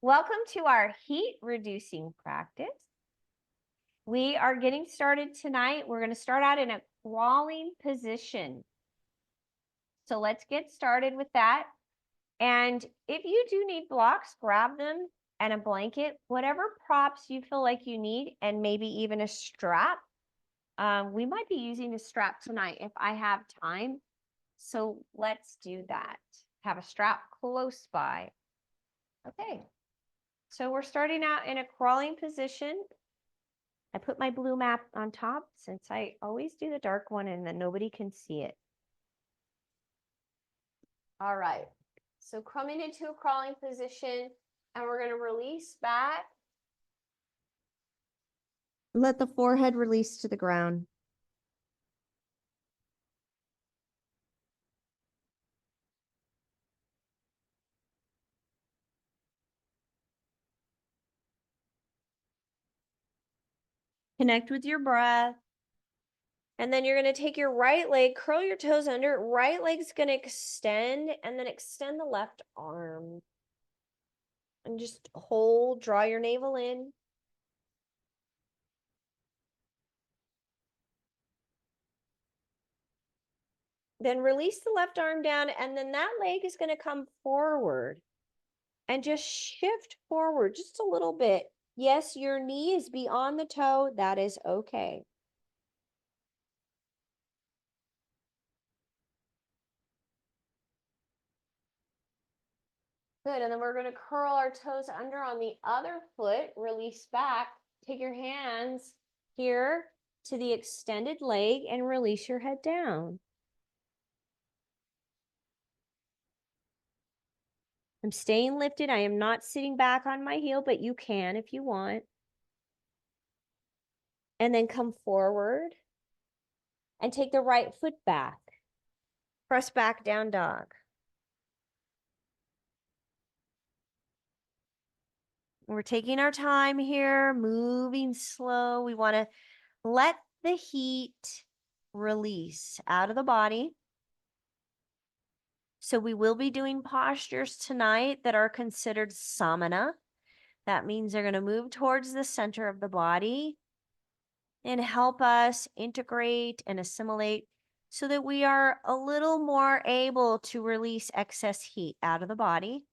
Welcome to our heat reducing practice. We are getting started tonight. We're going to start out in a crawling position. So let's get started with that. And if you do need blocks, grab them and a blanket, whatever props you feel like you need, and maybe even a strap. We might be using a strap tonight if I have time. So let's do that. Have a strap close by. Okay. So we're starting out in a crawling position. I put my blue map on top since I always do the dark one and then nobody can see it. All right. So coming into a crawling position and we're going to release back. Let the forehead release to the ground. Connect with your breath. And then you're going to take your right leg, curl your toes under. Right leg's going to extend and then extend the left arm. And just hold, draw your navel in. Then release the left arm down, and then that leg is going to come forward and just shift forward just a little bit. Yes, your knee is beyond the toe. That is okay. Good, and then we're going to curl our toes under on the other foot, release back. Take your hands here to the extended leg and release your head down. I'm staying lifted. I am not sitting back on my heel, but you can if you want. And then come forward and take the right foot back. Press back, down dog. We're taking our time here, moving slow. We want to let the heat release out of the body. So we will be doing postures tonight that are considered samana. That means they're going to move towards the center of the body and help us integrate and assimilate so that we are a little more able to release excess heat out of the body.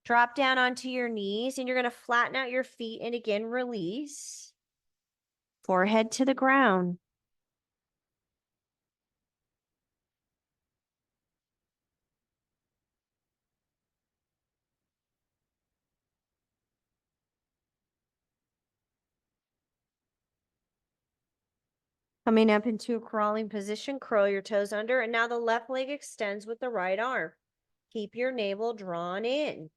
Drop down onto your knees and you're going to flatten out your feet and again release. Forehead to the ground. Coming up into a crawling position, curl your toes under, and now the left leg extends with the right arm. Keep your navel drawn in.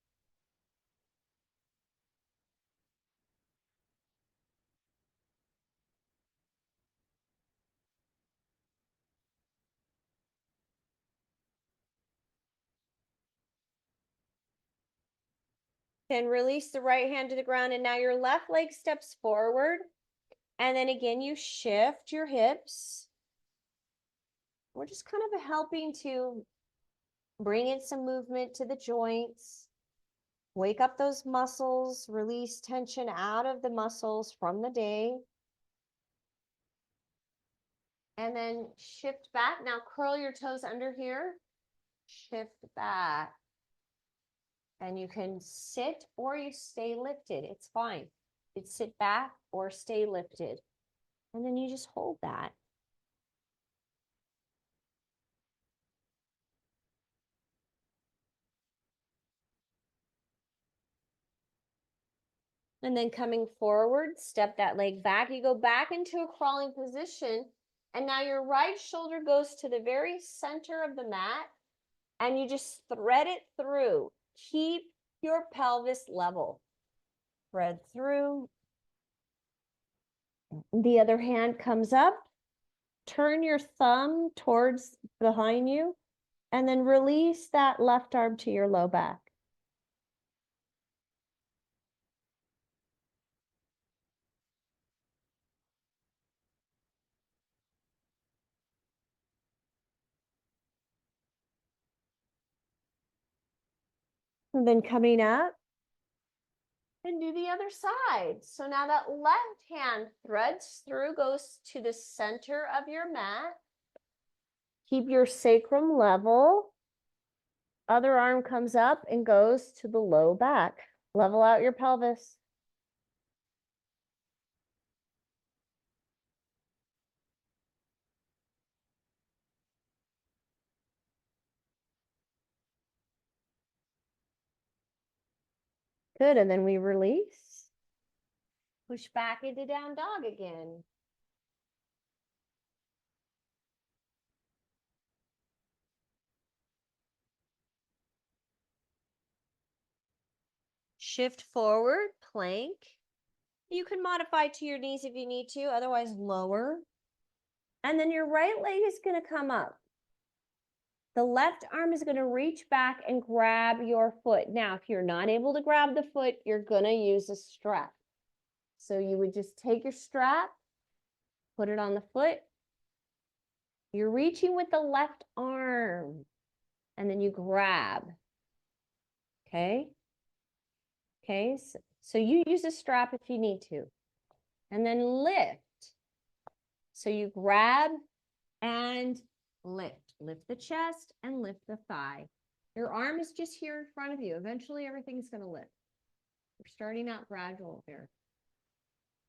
Then release the right hand to the ground, and now your left leg steps forward. And then again, you shift your hips. We're just kind of helping to bring in some movement to the joints. Wake up those muscles, release tension out of the muscles from the day. And then shift back. Now curl your toes under here. Shift back. And you can sit or you stay lifted. It's fine. It's sit back or stay lifted. And then you just hold that. And then coming forward, step that leg back. You go back into a crawling position. And now your right shoulder goes to the very center of the mat. And you just thread it through. Keep your pelvis level. Thread through. The other hand comes up. Turn your thumb towards behind you. And then release that left arm to your low back. And then coming up, And do the other side. So now that left hand threads through, goes to the center of your mat. Keep your sacrum level. Other arm comes up and goes to the low back. Level out your pelvis. Good, and then we release. Push back into down dog again. Shift forward, plank. You can modify to your knees if you need to, otherwise lower. And then your right leg is going to come up. The left arm is going to reach back and grab your foot. Now, if you're not able to grab the foot, you're going to use a strap. So you would just take your strap, put it on the foot. You're reaching with the left arm, and then you grab. Okay? Okay, so you use a strap if you need to. And then lift. So you grab and lift. Lift the chest and lift the thigh. Your arm is just here in front of you. Eventually, everything's going to lift. We're starting out gradual here.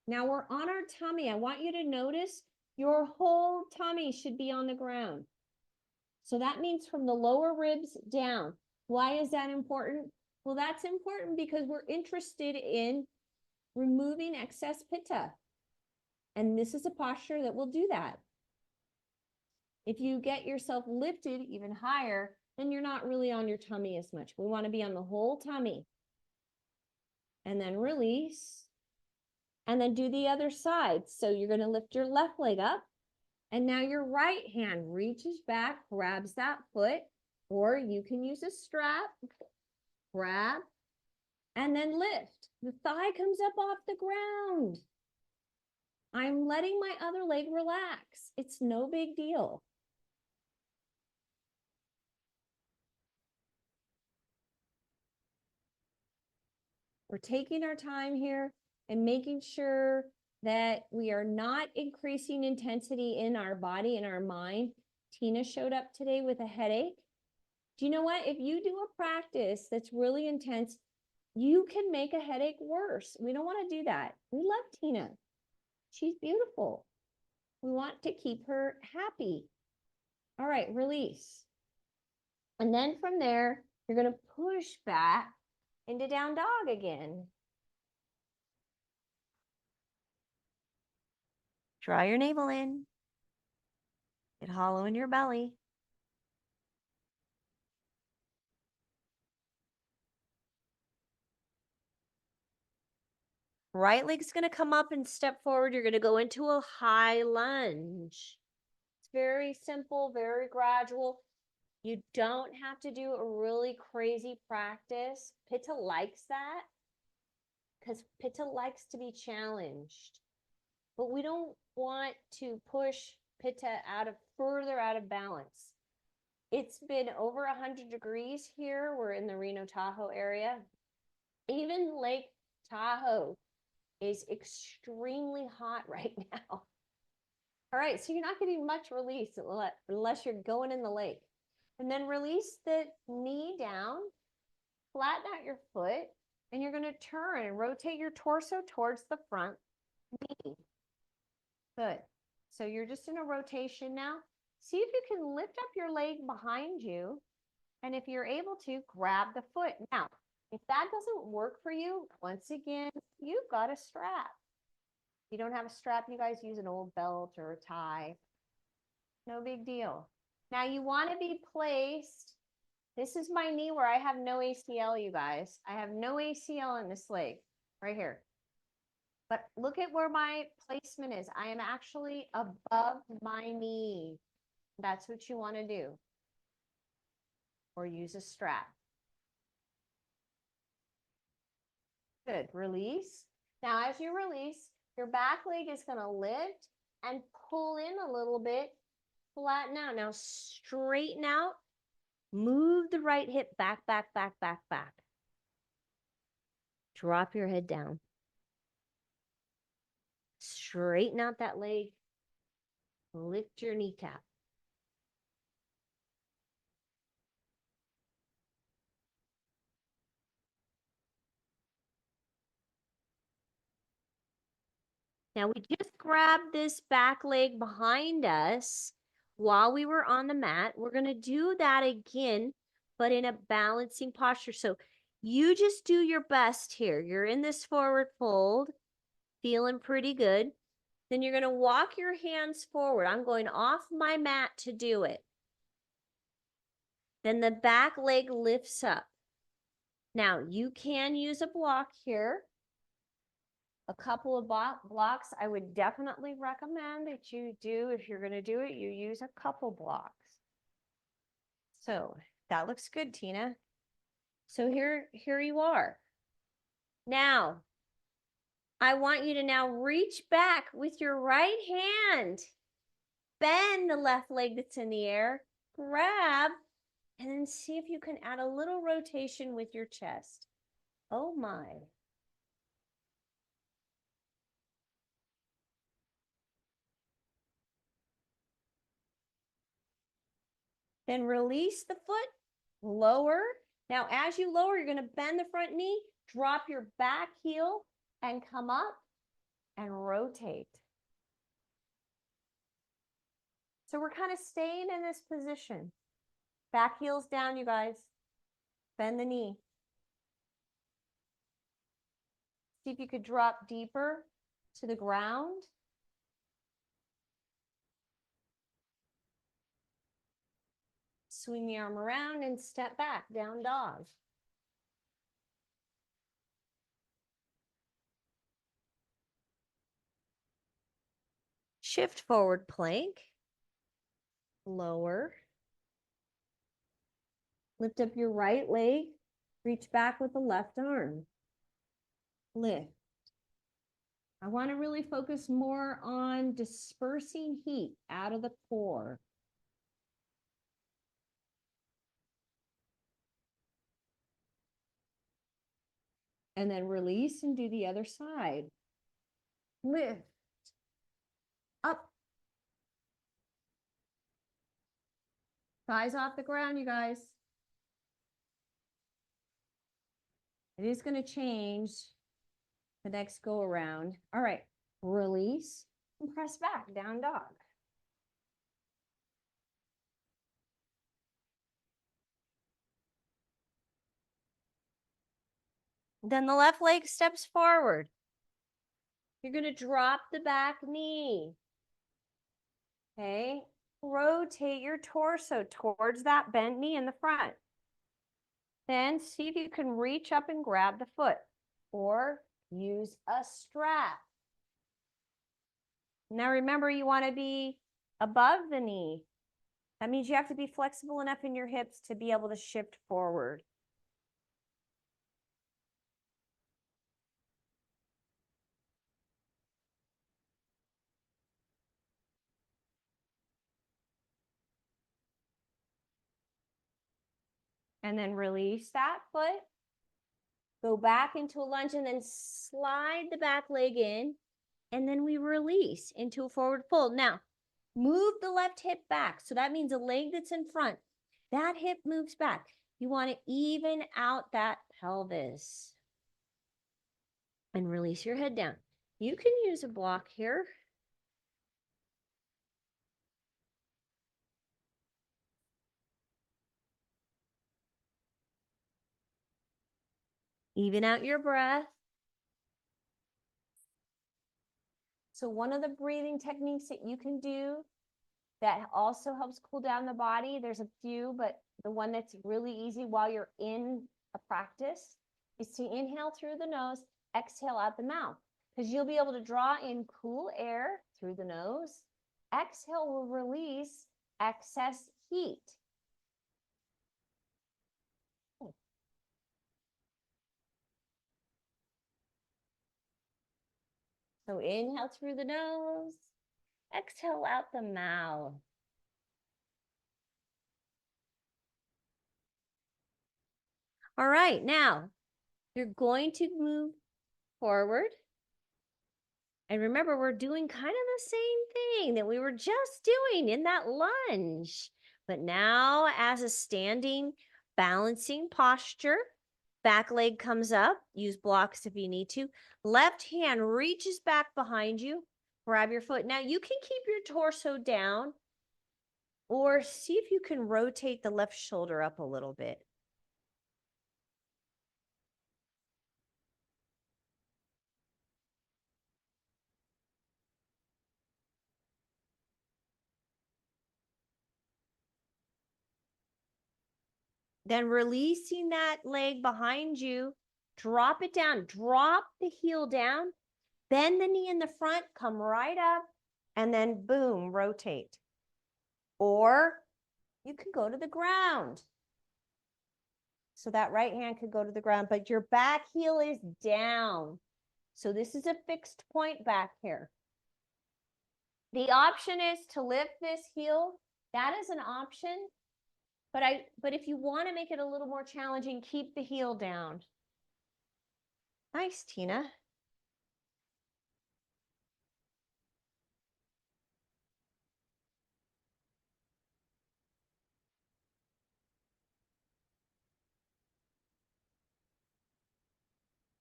Now we're on our tummy. I want you to notice your whole tummy should be on the ground. So that means from the lower ribs down. Why is that important? Well, that's important because we're interested in removing excess pitta. And this is a posture that will do that. If you get yourself lifted even higher, then you're not really on your tummy as much. We want to be on the whole tummy. And then release. And then do the other side. So you're going to lift your left leg up. And now your right hand reaches back, grabs that foot, or you can use a strap, grab, and then lift. The thigh comes up off the ground. I'm letting my other leg relax. It's no big deal. We're taking our time here and making sure that we are not increasing intensity in our body and our mind. Tina showed up today with a headache. Do you know what? If you do a practice that's really intense, you can make a headache worse. We don't want to do that. We love Tina. She's beautiful. We want to keep her happy. All right, release. And then from there, you're going to push back into down dog again. Draw your navel in. Get hollow in your belly. Right leg's going to come up and step forward. You're going to go into a high lunge. It's very simple, very gradual. You don't have to do a really crazy practice. Pitta likes that because Pitta likes to be challenged. But we don't want to push Pitta further out of balance. It's been over 100 degrees here. We're in the Reno Tahoe area. Even Lake Tahoe is extremely hot right now. All right, so you're not getting much release unless you're going in the lake. And then release the knee down, flatten out your foot, and you're going to turn and rotate your torso towards the front knee. Good. So you're just in a rotation now. See if you can lift up your leg behind you. And if you're able to, grab the foot. Now, if that doesn't work for you, once again, you've got a strap. If you don't have a strap, you guys use an old belt or a tie. No big deal. Now you want to be placed. This is my knee where I have no ACL, you guys. I have no ACL in this leg, right here. But look at where my placement is. I am actually above my knee. That's what you want to do. Or use a strap. Good. Release. Now, as you release, your back leg is going to lift and pull in a little bit. Flatten out. Now, straighten out. Move the right hip back, back, back, back, back. Drop your head down. Straighten out that leg. Lift your kneecap. Now we just grabbed this back leg behind us while we were on the mat. We're going to do that again, but in a balancing posture. So you just do your best here. You're in this forward fold, feeling pretty good. Then you're going to walk your hands forward. I'm going off my mat to do it. Then the back leg lifts up. Now you can use a block here. A couple of blocks, I would definitely recommend that you do, if you're going to do it, you use a couple blocks. So that looks good, Tina. So here you are. Now, I want you to now reach back with your right hand. Bend the left leg that's in the air. Grab, and then see if you can add a little rotation with your chest. Oh my. Then release the foot, lower. Now, as you lower, you're going to bend the front knee, drop your back heel, and come up and rotate. So we're kind of staying in this position. Back heel's down, you guys. Bend the knee. See if you could drop deeper to the ground. Swing the arm around and step back, down dog. Shift forward plank. Lower. Lift up your right leg. Reach back with the left arm. Lift. I want to really focus more on dispersing heat out of the core. And then release and do the other side. Lift. Up. Thighs off the ground, you guys. It is going to change the next go around. All right. Release and press back, down dog. Then the left leg steps forward. You're going to drop the back knee. Okay. Rotate your torso towards that bent knee in the front. Then see if you can reach up and grab the foot or use a strap. Now remember, you want to be above the knee. That means you have to be flexible enough in your hips to be able to shift forward. And then release that foot. Go back into a lunge and then slide the back leg in. And then we release into a forward fold. Now, move the left hip back. So that means a leg that's in front. That hip moves back. You want to even out that pelvis. And release your head down. You can use a block here. Even out your breath. So one of the breathing techniques that you can do that also helps cool down the body, there's a few, but the one that's really easy while you're in a practice is to inhale through the nose, exhale out the mouth, because you'll be able to draw in cool air through the nose. Exhale will release excess heat. So inhale through the nose, exhale out the mouth. All right, now You're going to move forward. And remember, we're doing kind of the same thing that we were just doing in that lunge. But now as a standing, balancing posture, back leg comes up. Use blocks if you need to. Left hand reaches back behind you. Grab your foot. Now you can keep your torso down or see if you can rotate the left shoulder up a little bit. Then releasing that leg behind you, drop it down, drop the heel down, bend the knee in the front, come right up, and then boom, rotate. Or you can go to the ground. So that right hand could go to the ground, but your back heel is down. So this is a fixed point back here. The option is to lift this heel. That is an option. But if you want to make it a little more challenging, keep the heel down. Nice, Tina.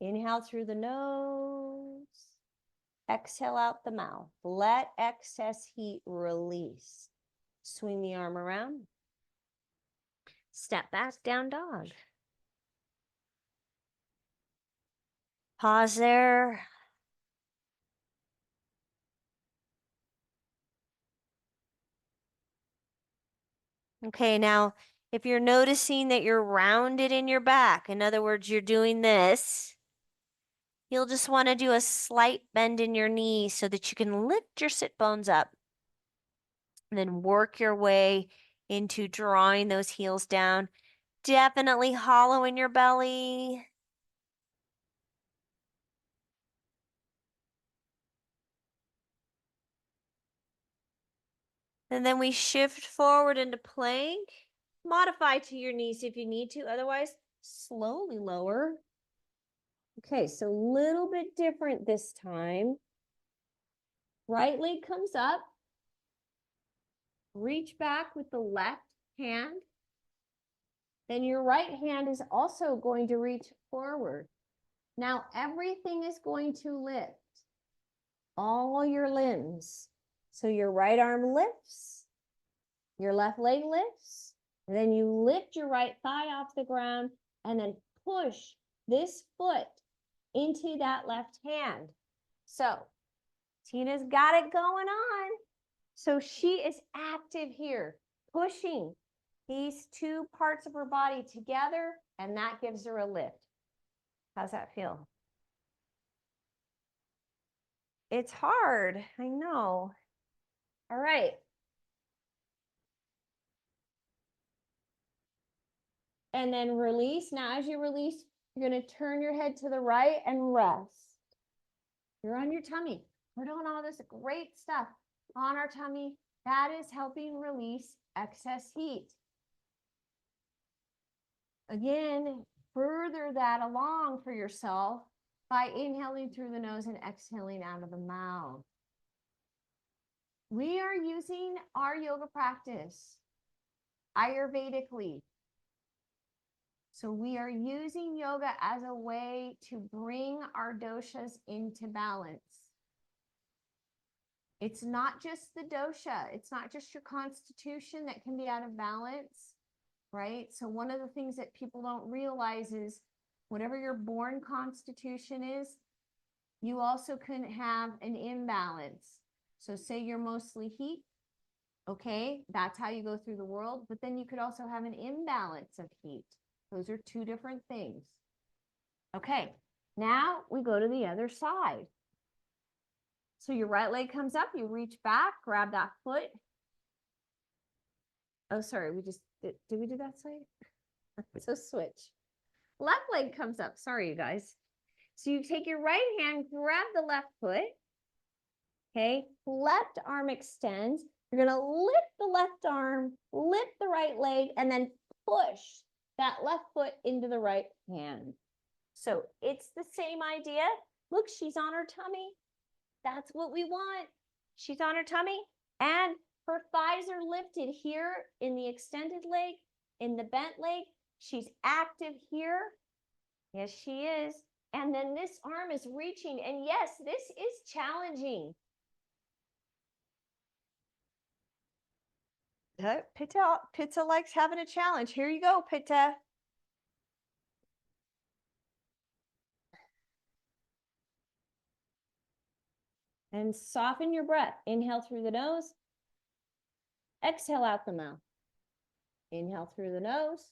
Inhale through the nose. Exhale out the mouth. Let excess heat release. Swing the arm around. Step back, down dog. Pause there. Okay, now if you're noticing that you're rounded in your back, in other words, you're doing this, you'll just want to do a slight bend in your knee so that you can lift your sit bones up. And then work your way into drawing those heels down. Definitely hollow in your belly. And then we shift forward into plank. Modify to your knees if you need to. Otherwise, slowly lower. Okay, so a little bit different this time. Right leg comes up. Reach back with the left hand. Then your right hand is also going to reach forward. Now everything is going to lift. All your limbs. So your right arm lifts. Your left leg lifts. And then you lift your right thigh off the ground and then push this foot into that left hand. So Tina's got it going on. So she is active here, pushing these two parts of her body together, and that gives her a lift. How's that feel? It's hard, I know. All right. And then release. Now, as you release, you're going to turn your head to the right and rest. You're on your tummy. We're doing all this great stuff on our tummy. That is helping release excess heat. Again, further that along for yourself by inhaling through the nose and exhaling out of the mouth. We are using our yoga practice Ayurvedically. So we are using yoga as a way to bring our doshas into balance. It's not just the dosha. It's not just your constitution that can be out of balance, right? So one of the things that people don't realize is whatever your born constitution is, you also can have an imbalance. So say you're mostly heat, okay, that's how you go through the world. But then you could also have an imbalance of heat. Those are two different things. Okay, now we go to the other side. So your right leg comes up, you reach back, grab that foot. Oh, sorry, did we do that side? So switch. Left leg comes up, sorry, you guys. So you take your right hand, grab the left foot. Okay, left arm extends. You're gonna lift the left arm, lift the right leg, and then push that left foot into the right hand. So it's the same idea. Look, she's on her tummy. That's what we want. She's on her tummy and her thighs are lifted here in the extended leg, in the bent leg. She's active here. Yes, she is. And then this arm is reaching. And yes, this is challenging. Pitta likes having a challenge. Here you go, Pitta. And soften your breath. Inhale through the nose. Exhale out the mouth. Inhale through the nose.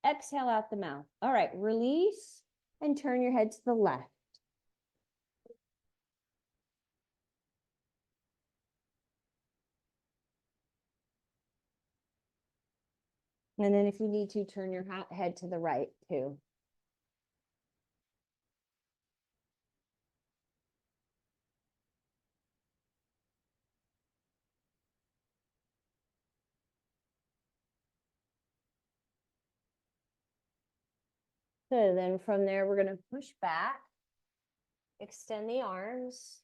Exhale out the mouth. All right, release and turn your head to the left. And then if you need to, turn your head to the right too. So then from there, we're going to push back, extend the arms,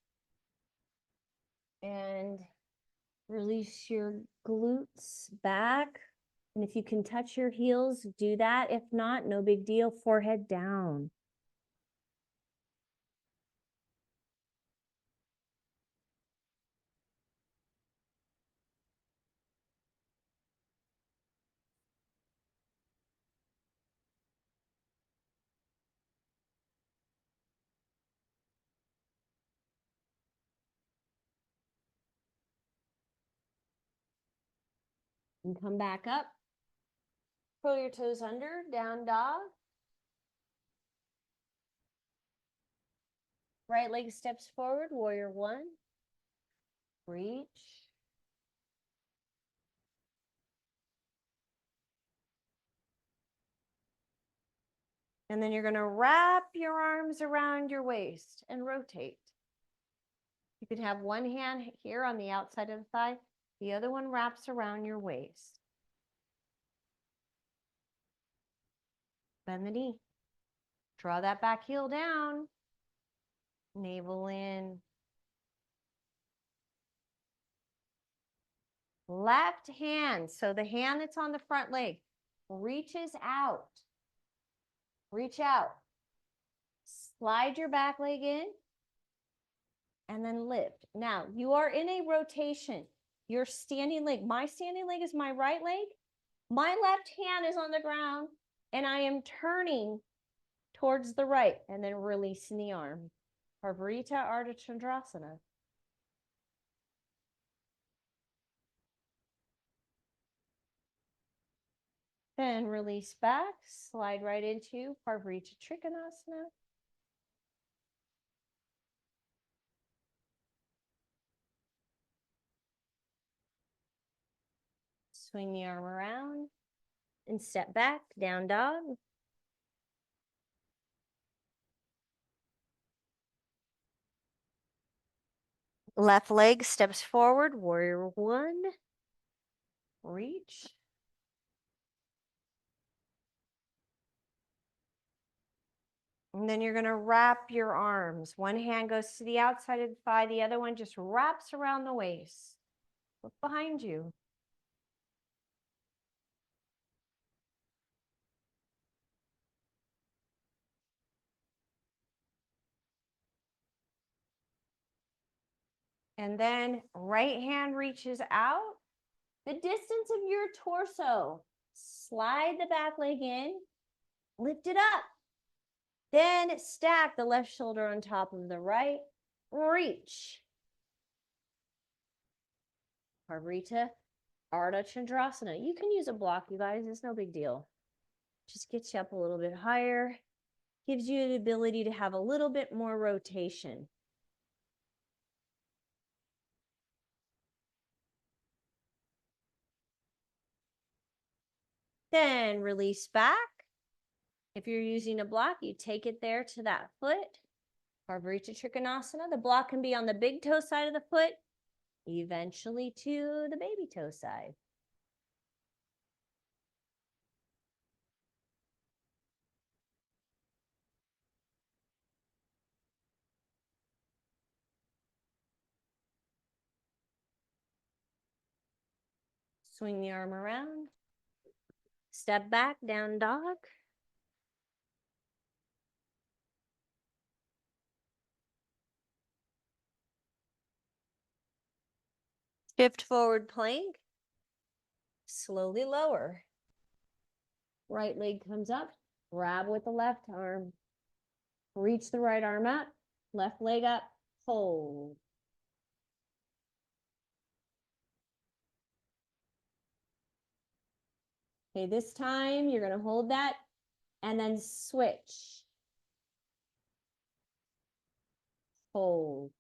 and release your glutes back. And if you can touch your heels, do that. If not, no big deal. Forehead down. And come back up. Pull your toes under, down dog. Right leg steps forward, warrior one. Reach. And then you're going to wrap your arms around your waist and rotate. You can have one hand here on the outside of the thigh. The other one wraps around your waist. Bend the knee. Draw that back heel down. Navel in. Left hand, so the hand that's on the front leg, reaches out. Reach out. Slide your back leg in. And then lift. Now, you are in a rotation. Your standing leg, my standing leg is my right leg. My left hand is on the ground, and I am turning towards the right, and then releasing the arm. Parvarita Ardha Chandrasana. Then release back, slide right into Parvarita Trikonasana. Swing the arm around and step back, down dog. Left leg steps forward, warrior one. Reach. And then you're going to wrap your arms. One hand goes to the outside of the thigh. The other one just wraps around the waist. Look behind you. And then right hand reaches out the distance of your torso. Slide the back leg in. Lift it up. Then stack the left shoulder on top of the right. Reach. Parvarita Ardha Chandrasana. You can use a block, you guys. It's no big deal. Just gets you up a little bit higher. Gives you the ability to have a little bit more rotation. Then release back. If you're using a block, you take it there to that foot. Parvarita Trikonasana. The block can be on the big toe side of the foot, eventually to the baby toe side. Swing the arm around. Step back, down dog. Shift forward plank. Slowly lower. Right leg comes up. Grab with the left arm. Reach the right arm up. Left leg up. Hold. Okay, this time you're going to hold that and then switch. Hold.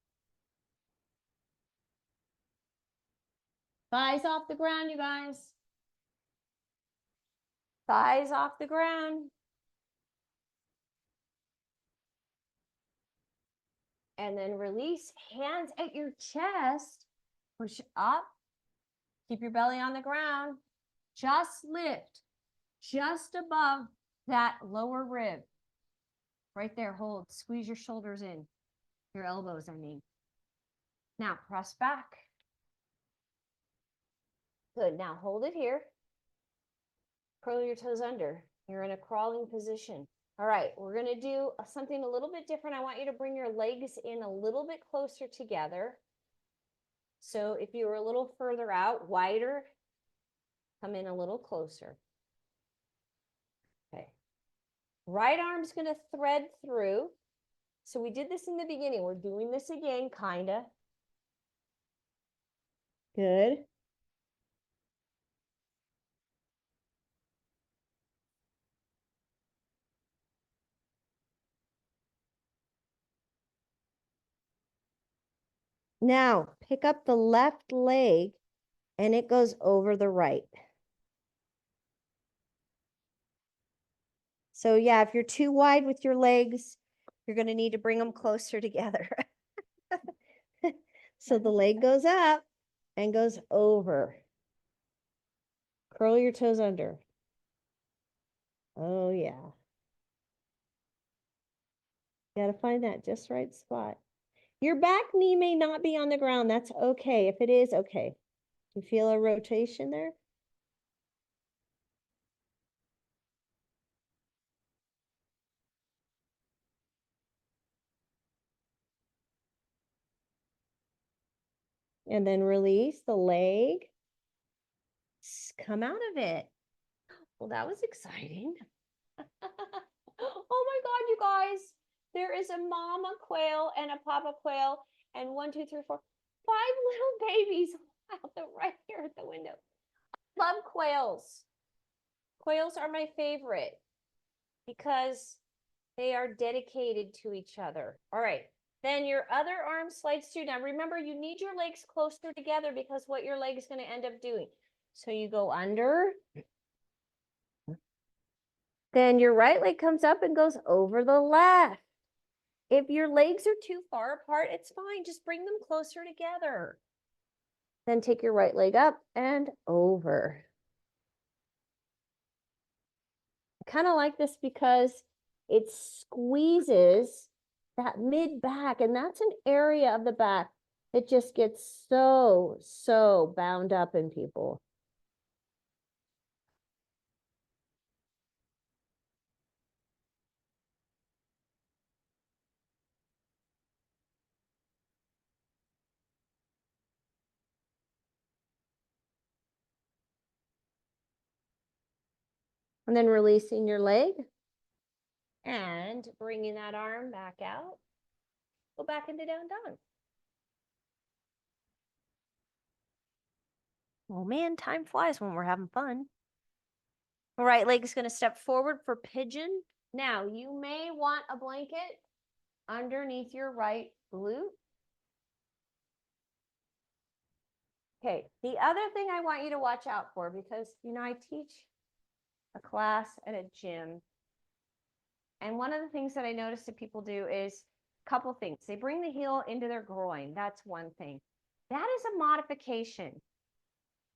Thighs off the ground, you guys. Thighs off the ground. And then release, hands at your chest. Push up. Keep your belly on the ground. Just lift just above that lower rib. Right there, hold. Squeeze your shoulders in. Your elbows, I mean. Now, press back. Good. Now, hold it here. Curl your toes under. You're in a crawling position. All right, we're going to do something a little bit different. I want you to bring your legs in a little bit closer together. So if you were a little further out, wider, come in a little closer. Okay. Right arm's going to thread through. So we did this in the beginning. We're doing this again, kind of. Good. Now, pick up the left leg and it goes over the right. So yeah, if you're too wide with your legs, you're going to need to bring them closer together. So the leg goes up and goes over. Curl your toes under. Oh yeah. Got to find that just right spot. Your back knee may not be on the ground. That's okay. If it is, okay. You feel a rotation there? And then release the leg. Come out of it. Well, that was exciting. Oh my God, you guys. There is a mama quail and a papa quail and 1, 2, 3, 4, 5 little babies out the right here at the window. Love quails. Quails are my favorite because they are dedicated to each other. All right. Then your other arm slides through. Now remember, you need your legs closer together because what your leg is going to end up doing. So you go under. Then your right leg comes up and goes over the left. If your legs are too far apart, it's fine. Just bring them closer together. Then take your right leg up and over. I kind of like this because it squeezes that mid back, and that's an area of the back that just gets so bound up in people. And then releasing your leg and bringing that arm back out. Go back into down dog. Oh man, time flies when we're having fun. Right leg is going to step forward for pigeon. Now, you may want a blanket underneath your right glute. Okay, the other thing I want you to watch out for, because, you know, I teach a class at a gym. And one of the things that I notice that people do is a couple things. They bring the heel into their groin. That's one thing. That is a modification.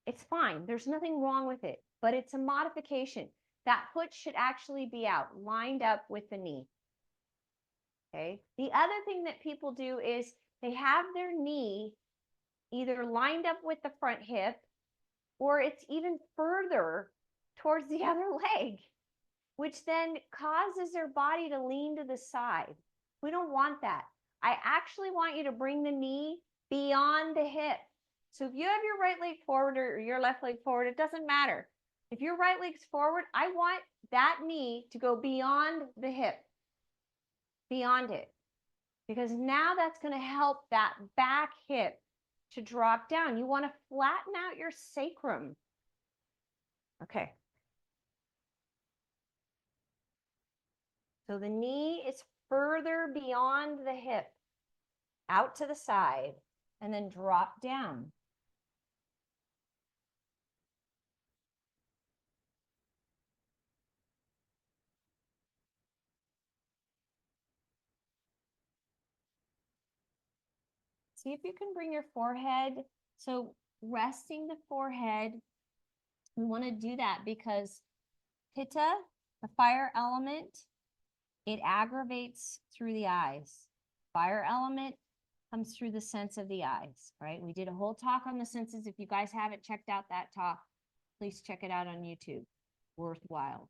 It's fine. There's nothing wrong with it, but it's a modification. That foot should actually be out, lined up with the knee. Okay. The other thing that people do is they have their knee either lined up with the front hip or it's even further towards the other leg, which then causes their body to lean to the side. We don't want that. I actually want you to bring the knee beyond the hip. So if you have your right leg forward or your left leg forward, it doesn't matter. If your right leg's forward, I want that knee to go beyond the hip, beyond it. Because now that's going to help that back hip to drop down. You want to flatten out your sacrum. Okay. So the knee is further beyond the hip, out to the side, and then drop down. See if you can bring your forehead. So resting the forehead, we want to do that because Pitta, the fire element, it aggravates through the eyes. Fire element comes through the sense of the eyes, right? We did a whole talk on the senses. If you guys haven't checked out that talk, please check it out on YouTube. Worthwhile.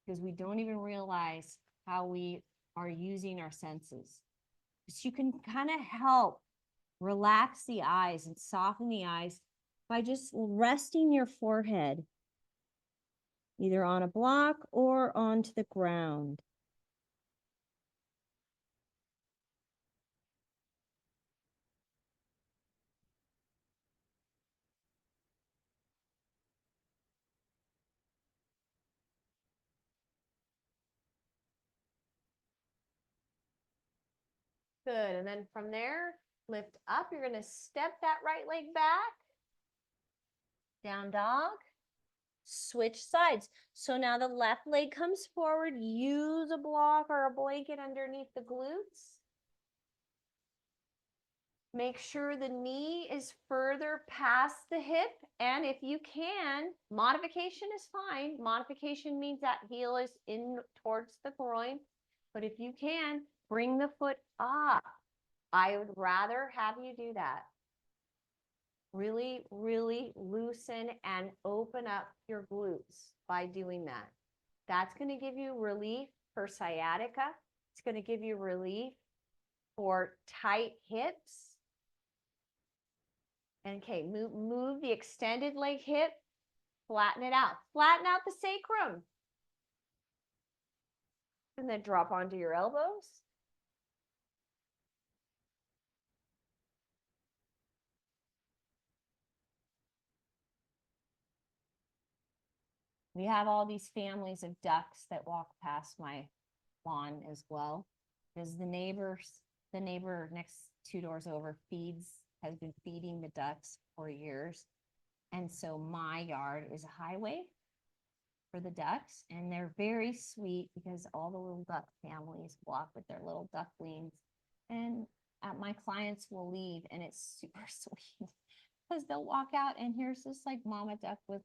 Because we don't even realize how we are using our senses. So you can kind of help relax the eyes and soften the eyes by just resting your forehead either on a block or onto the ground. Good. And then from there, lift up. You're going to step that right leg back. Down dog. Switch sides. So now the left leg comes forward. Use a block or a blanket underneath the glutes. Make sure the knee is further past the hip. And if you can, modification is fine. Modification means that heel is in towards the groin. But if you can, bring the foot up. I would rather have you do that. Really, really loosen and open up your glutes by doing that. That's going to give you relief for sciatica. It's going to give you relief for tight hips. And okay, move the extended leg hip, flatten it out. Flatten out the sacrum. And then drop onto your elbows. We have all these families of ducks that walk past my lawn as well. Because the neighbor next 2 doors over has been feeding the ducks for years. And so my yard is a highway for the ducks. And they're very sweet because all the little duck families walk with their little ducklings. And my clients will leave and it's super sweet because they'll walk out and here's this like mama duck with,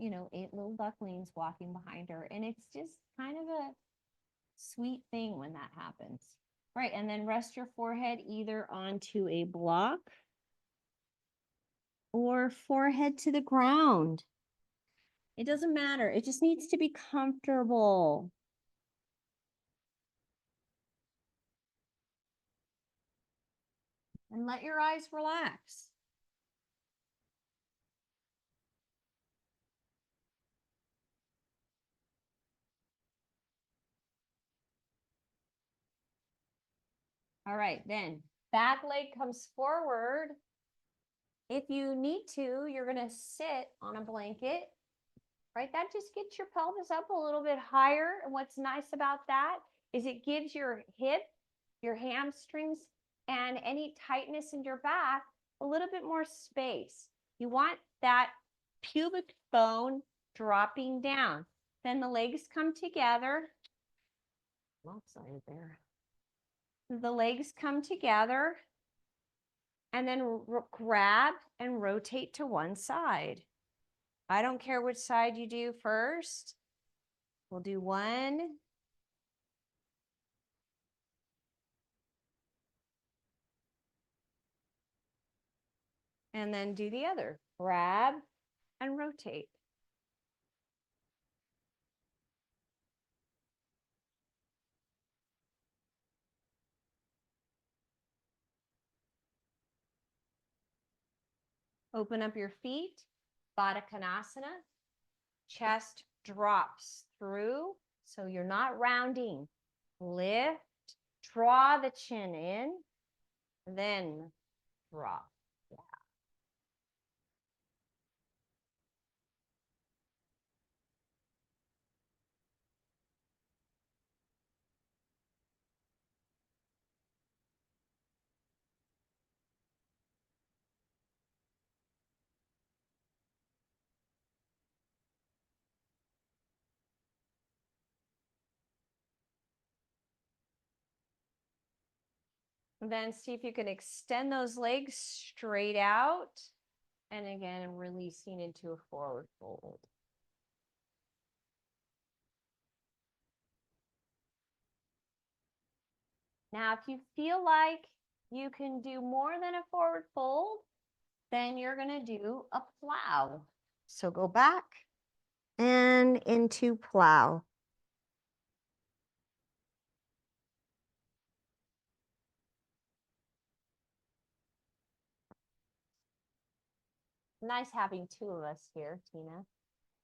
8 little ducklings walking behind her. And it's just kind of a sweet thing when that happens. Right, and then rest your forehead either onto a block or forehead to the ground. It doesn't matter. It just needs to be comfortable. And let your eyes relax. All right, then back leg comes forward. If you need to, you're going to sit on a blanket, right? That just gets your pelvis up a little bit higher. And what's nice about that is it gives your hip, your hamstrings, and any tightness in your back a little bit more space. You want that pubic bone dropping down. Then the legs come together. Outside there. The legs come together and then grab and rotate to one side. I don't care which side you do first. We'll do one. And then do the other. Grab and rotate. Open up your feet, Baddha Konasana. Chest drops through, so you're not rounding. Lift, draw the chin in, then drop. Yeah. Then see if you can extend those legs straight out. And again, releasing into a forward fold. Now, if you feel like you can do more than a forward fold, then you're going to do a plow. So go back and into plow. Nice having two of us here, Tina,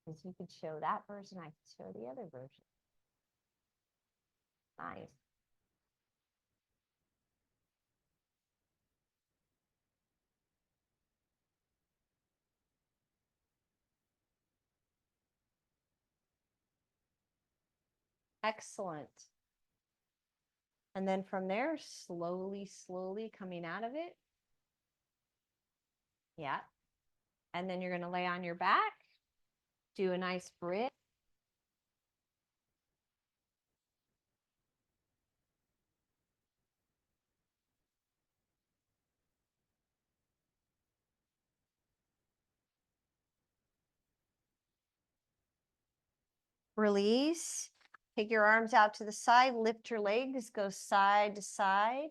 because you could show that version, I could show the other version. Nice. Excellent. And then from there, slowly, slowly coming out of it. Yeah. And then you're going to lay on your back, do a nice bridge. Release. Take your arms out to the side, lift your legs, go side to side.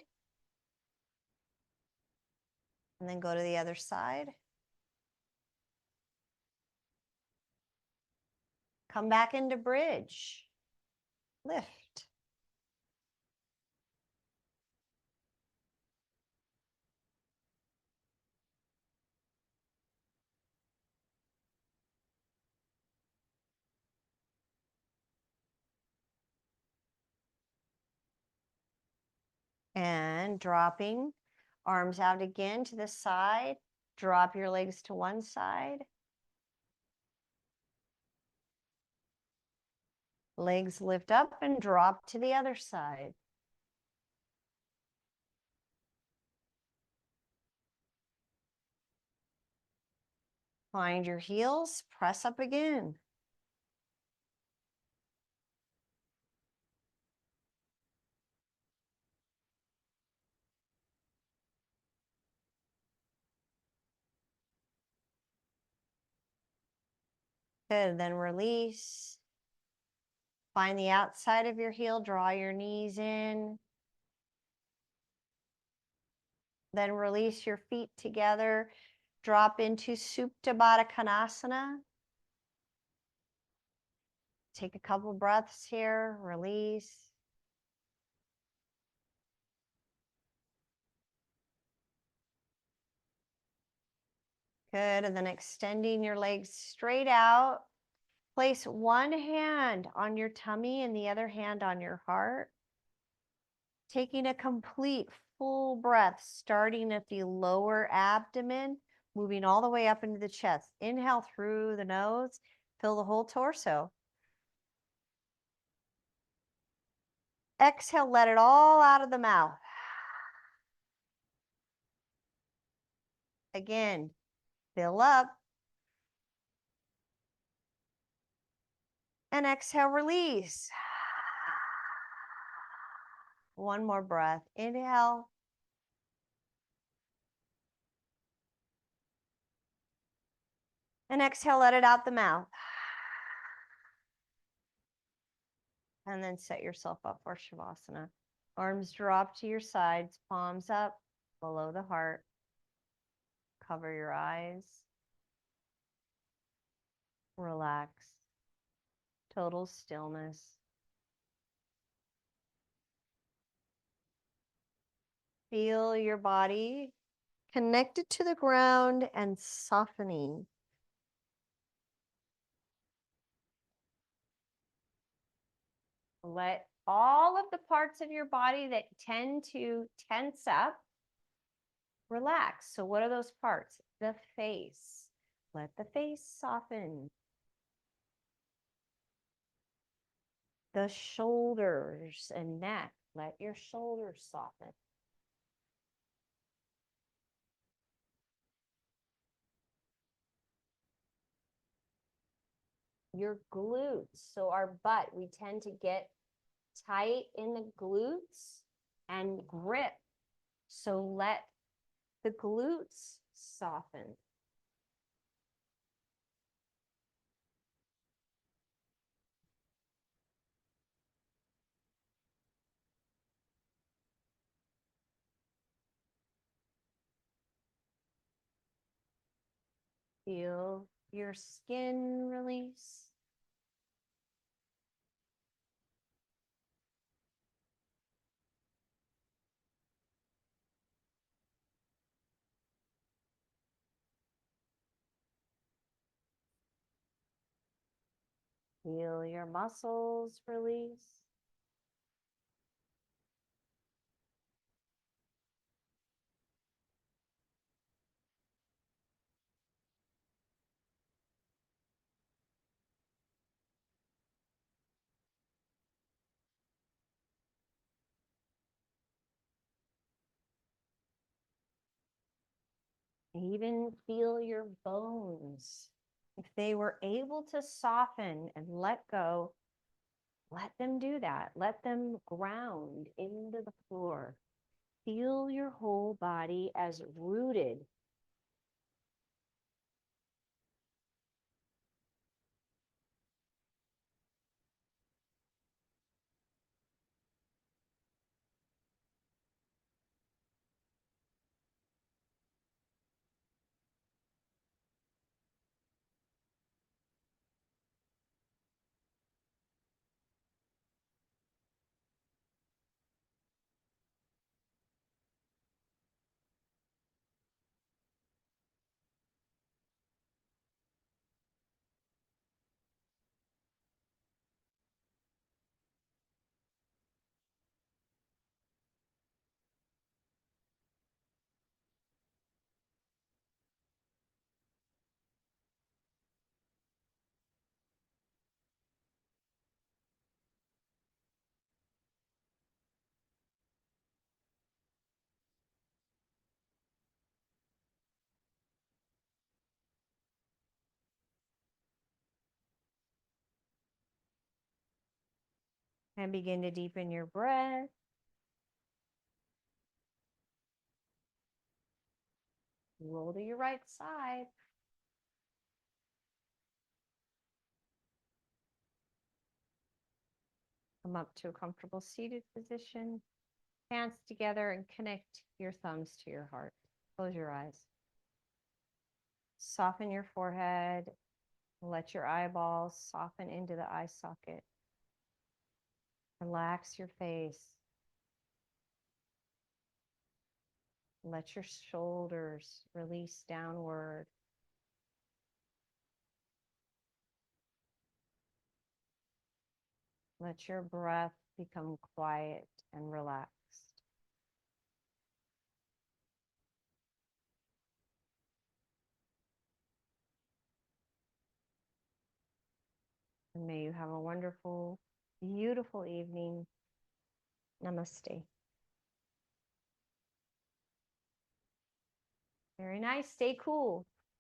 And then go to the other side. Come back into bridge. Lift. And dropping. Arms out again to the side. Drop your legs to one side. Legs lift up and drop to the other side. Find your heels, press up again. Good, then release. Find the outside of your heel, draw your knees in. Then release your feet together. Drop into Supta Baddha Konasana. Take a couple breaths here, release. Good, and then extending your legs straight out. Place one hand on your tummy and the other hand on your heart. Taking a complete full breath, starting at the lower abdomen, moving all the way up into the chest. Inhale through the nose, fill the whole torso. Exhale, let it all out of the mouth. Again, fill up. And exhale, release. One more breath. Inhale. And exhale, let it out the mouth. And then set yourself up for Shavasana. Arms drop to your sides, palms up, below the heart. Cover your eyes. Relax. Total stillness. Feel your body connected to the ground and softening. Let all of the parts of your body that tend to tense up relax. So what are those parts? The face. Let the face soften. The shoulders and neck. Let your shoulders soften. Your glutes. So our butt, we tend to get tight in the glutes and grip. So let the glutes soften. Feel your skin release. Feel your muscles release. Even feel your bones. If they were able to soften and let go, let them do that. Let them ground into the floor. Feel your whole body as rooted. And begin to deepen your breath. Roll to your right side. Come up to a comfortable seated position. Hands together and connect your thumbs to your heart. Close your eyes. Soften your forehead. Let your eyeballs soften into the eye socket. Relax your face. Let your shoulders release downward. Let your breath become quiet and relaxed. And may you have a wonderful, beautiful evening. Namaste. Very nice. Stay cool.